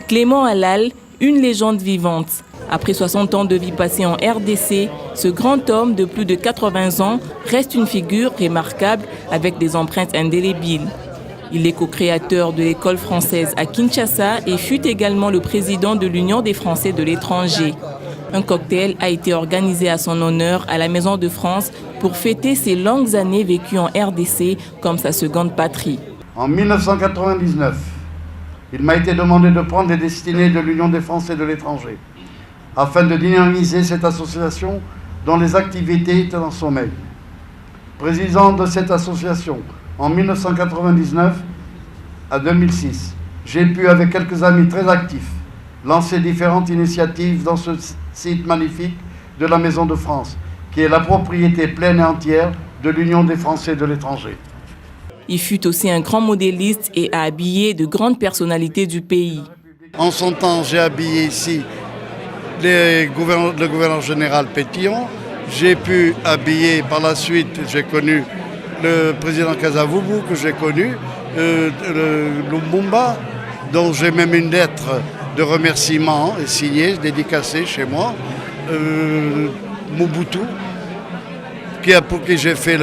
Clément Halal, une légende vivante. Après 60 ans de vie passée en RDC, ce grand homme de plus de 80 ans reste une figure remarquable avec des empreintes indélébiles. Il est co-créateur de l'école française à Kinshasa et fut également le président de l'Union des Français de l'étranger. Un cocktail a été organisé à son honneur à la Maison de France pour fêter ses longues années vécues en RDC comme sa seconde patrie. En 1999, il m'a été demandé de prendre les destinées de l'Union des Français de l'étranger afin de dynamiser cette association dont les activités étaient en sommeil. Président de cette association en 1999 à 2006, j'ai pu, avec quelques amis très actifs, lancer différentes initiatives dans ce site magnifique de la Maison de France, qui est la propriété pleine et entière de l'Union des Français de l'étranger. Il fut aussi un grand modéliste et a habillé de grandes personnalités du pays. En son temps, j'ai habillé ici le gouverneur général Pétillon. J'ai pu habiller par la suite, j'ai connu le président Kasavubu, que j'ai connu, Lumumba, dont j'ai même une lettre de remerciement signée, dédicacée chez moi. Mobutu, pour qui j'ai fait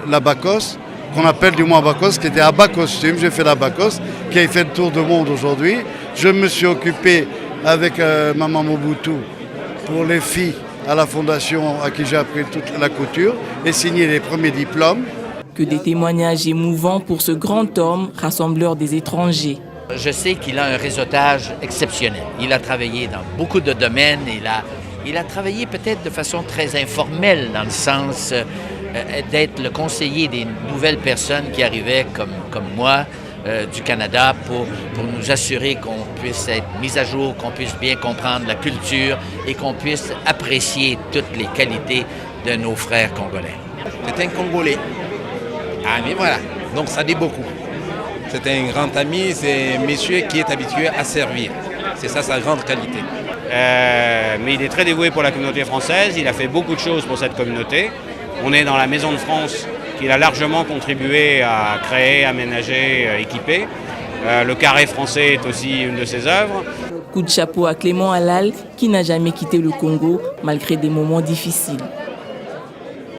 l'Abakos, qu'on appelle du moins Abakos, qui était à bas costume. J'ai fait l'Abakos, qui a fait le tour du monde aujourd'hui. Je me suis occupé avec Maman Mobutu pour les filles à la fondation à qui j'ai appris toute la couture et signé les premiers diplômes. Que des témoignages émouvants pour ce grand homme, rassembleur des étrangers. Je sais qu'il a un réseautage exceptionnel. Il a travaillé dans beaucoup de domaines. Il a travaillé peut-être de façon très informelle, dans le sens d'être le conseiller des nouvelles personnes qui arrivaient comme moi du Canada pour nous assurer qu'on puisse être mis à jour, qu'on puisse bien comprendre la culture et qu'on puisse apprécier toutes les qualités de nos frères congolais. C'est un Congolais. Ah mais voilà, donc ça dit beaucoup. C'est un grand ami, c'est un monsieur qui est habitué à servir. C'est ça sa grande qualité. Mais il est très dévoué pour la communauté française, il a fait beaucoup de choses pour cette communauté. On est dans la Maison de France qu'il a largement contribué à créer, aménager, équiper. Le carré français est aussi une de ses œuvres. Coup de chapeau à Clément Halal qui n'a jamais quitté le Congo malgré des moments difficiles.